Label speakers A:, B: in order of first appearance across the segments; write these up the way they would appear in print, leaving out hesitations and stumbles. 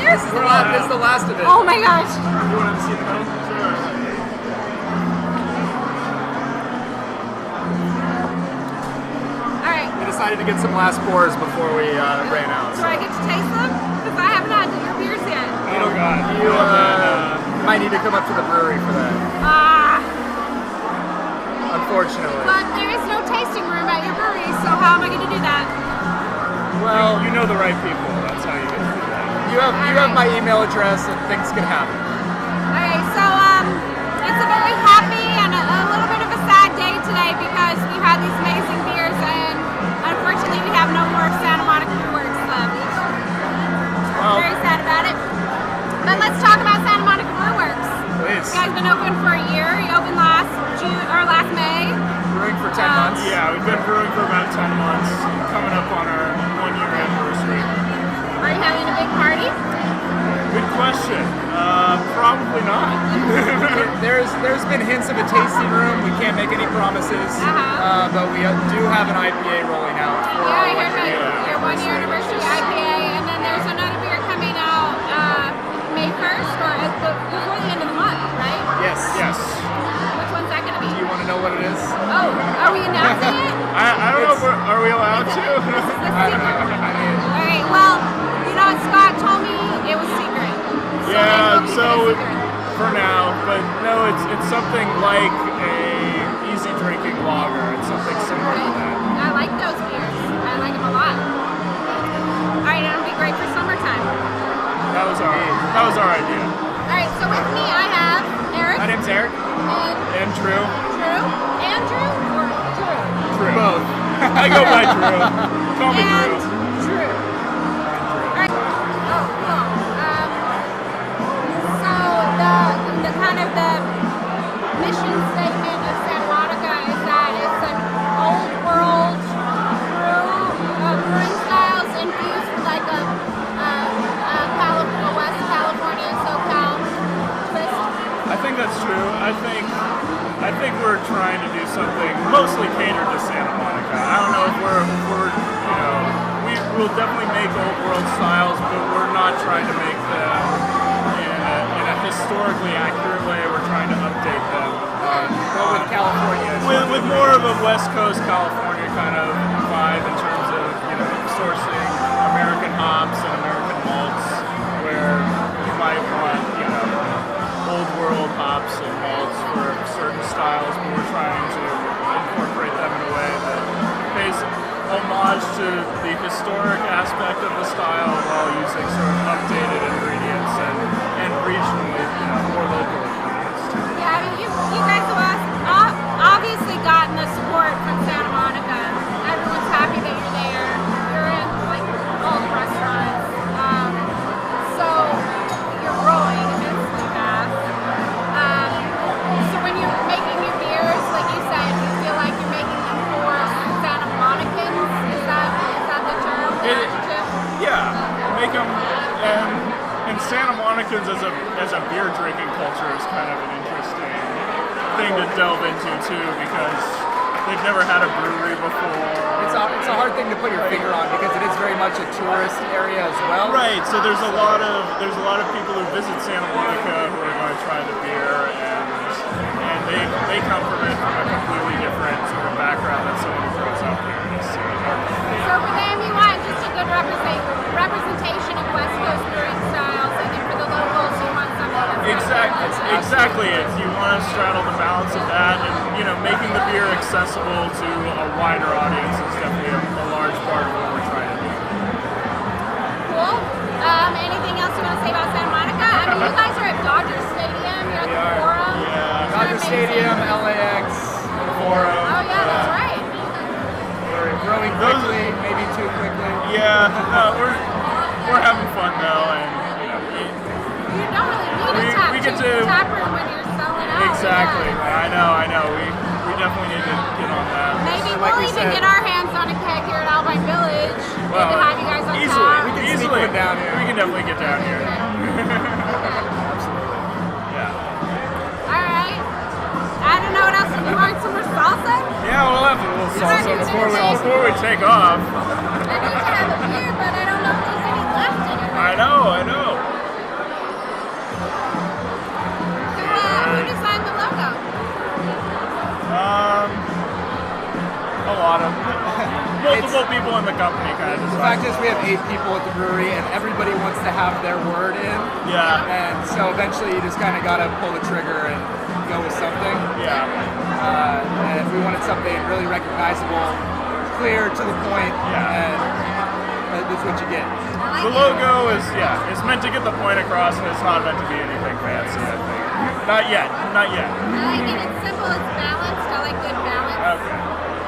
A: beers?
B: This is the last of it.
A: Oh my gosh.
C: You want to see the middle? Sure.
A: Alright.
B: We decided to get some last pours before we ran out.
A: Do I get to taste them? Because I haven't had your beers yet.
C: Oh God.
B: You might need to come up to the brewery for that. Unfortunately.
A: But there is no tasting room at your brewery, so how am I going to do that?
B: Well,
C: You know the right people. That's how you get to do that.
B: you have my email address and things can happen.
A: Alright, so it's a very happy and a little bit of a sad day today because we've had these amazing beers and unfortunately we have no more Santa Monica Brew Works left.
B: Well,
A: Very sad about it. But let's talk about Santa Monica Brew Works.
B: please.
A: You guys been open for a year. You opened last May.
B: Brewing for 10 months.
C: Yeah, we've been brewing for about 10 months, coming up on our 1-year anniversary.
A: Are you having a big party?
C: Good question. Probably not.
B: There's been hints of a tasting room. We can't make any promises, but we do have an IPA rolling out for
A: Yeah, I
B: our
A: heard about
B: 1-year
A: your 1-year anniversary IPA, and then there's another beer coming out May 1st or before the end of the month, right?
B: Yes.
A: Which one's that going to be?
B: Do you want to know what it is?
A: Oh, are we announcing it?
C: I don't know if are we allowed to?
A: Alright, well, you know what Scott told me? It was secret.
C: Yeah,
A: then we'll keep
C: so
A: it a secret.
C: for now, but no, it's something like a easy drinking lager. It's something similar to that.
A: I like those beers. I like them a lot. Alright, it'll be great for summertime.
C: That was our idea.
A: Alright, so with me I have Eric.
B: My name's Eric.
C: And Drew.
A: Drew? Andrew or Drew?
C: Drew.
B: Both.
C: I go by Drew. Call me
A: And
C: Drew.
A: Drew. Alright. Oh, cool. So the kind of the mission statement of Santa Monica is that it's an old world brewing styles infused with like a West California SoCal twist.
C: I think that's true. I think we're trying to do something mostly catered to Santa Monica. I don't know if we're we will definitely make old world styles, but we're not trying to make them in a historically accurate way. We're trying to update them
B: With California.
C: with more of a West Coast California kind of vibe in terms of sourcing American hops and American malts, where you might want old world hops and malts for certain styles, but we're trying to incorporate them in a way that pays homage to the historic aspect of the style while using sort of updated ingredients and regionally, more local ingredients too.
A: Yeah, I mean, you guys have obviously gotten the support from Santa Monica. Everyone's happy that you're there. You're in like all the restaurants. So you're growing immensely fast. So when you're making your beers, like you said, you feel like you're making them for Santa Monicans. Is that the term?
C: Yeah, make them and Santa Monicans as a beer drinking culture is kind of an interesting thing to delve into too, because they've never had a brewery before.
B: It's a hard thing to put your finger on because it is very much a tourist area as well.
C: Right. So there's a lot of people who visit Santa Monica who are going to try the beer, and they come from it from a completely different sort of background than someone who grows up here in this city.
A: So for them, you want just a good representation of West Coast brewing styles, and then for the locals, you want something that's
C: Exactly it. You want to straddle the balance of that, and making the beer accessible to a wider audience is definitely a large part of what we're trying to do.
A: Cool. Anything else you want to say about Santa Monica? I mean, you guys are at Dodger Stadium. You're at the Forum.
C: Yeah.
B: Dodger Stadium, LAX, Forum.
A: Oh yeah, that's right.
B: We're growing quickly, maybe too quickly.
C: Yeah. No, we're having fun though, and
A: You don't really need a tap room when you're selling out.
C: exactly.
A: Yeah.
C: I know. We definitely need to get on that.
A: Maybe
B: Like
A: we'll
B: we
A: even
B: said.
A: get our hands on a keg here at Alpine Village.
C: Well,
A: Maybe have you guys on
C: easily.
A: top.
B: We can sneak
C: Easily
B: one down here.
C: We can definitely get down here.
B: Absolutely.
C: Yeah.
A: All right. I don't know what else. You want some more salsa?
C: Yeah, we'll have a little
A: Sorry,
C: salsa
A: it's
C: before we take off.
A: I need to have a beer, but I don't know if there's any left in it.
C: I know. a lot of multiple people in the company kind of
B: The
C: decide.
B: fact is, we have 8 people at the brewery, and everybody wants to have their word in.
C: Yeah.
B: And so eventually, you just kind of gotta pull the trigger and go with something.
C: Yeah.
B: And if we wanted something really recognizable, clear, to the point, and that's what you get.
C: The logo is, it's meant to get the point across, and it's not meant to be anything fancy, I think. Not yet.
A: I like it. It's simple. It's balanced. I like good balance.
C: Okay.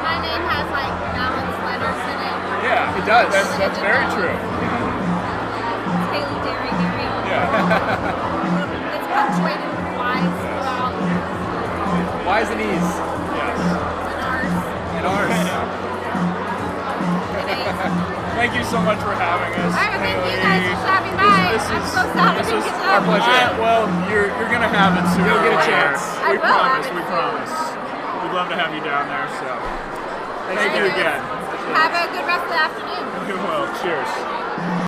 A: My name has like balanced letters in it.
C: Yeah,
B: It does.
C: That's very true.
A: It's Haley Dairy.
C: Yeah.
A: It's punctuated with Y's throughout.
B: Y's and E's.
C: Yes.
B: And R's.
C: Thank you so much for having us.
A: All right, thank you
C: Haley.
A: guys for stopping by.
C: This
A: I'm
C: is-
A: so sad I
C: this
A: didn't
C: is
A: get to
B: our pleasure.
C: Well, you're gonna have it soon.
B: You'll get a
C: or later.
B: chance.
A: I
C: We
A: will
C: promise.
A: have it
C: We
A: soon.
C: promise. We'd love to have you down there. So thank you
A: Thank you.
C: again.
A: Have a good rest of the afternoon.
C: You will. Cheers.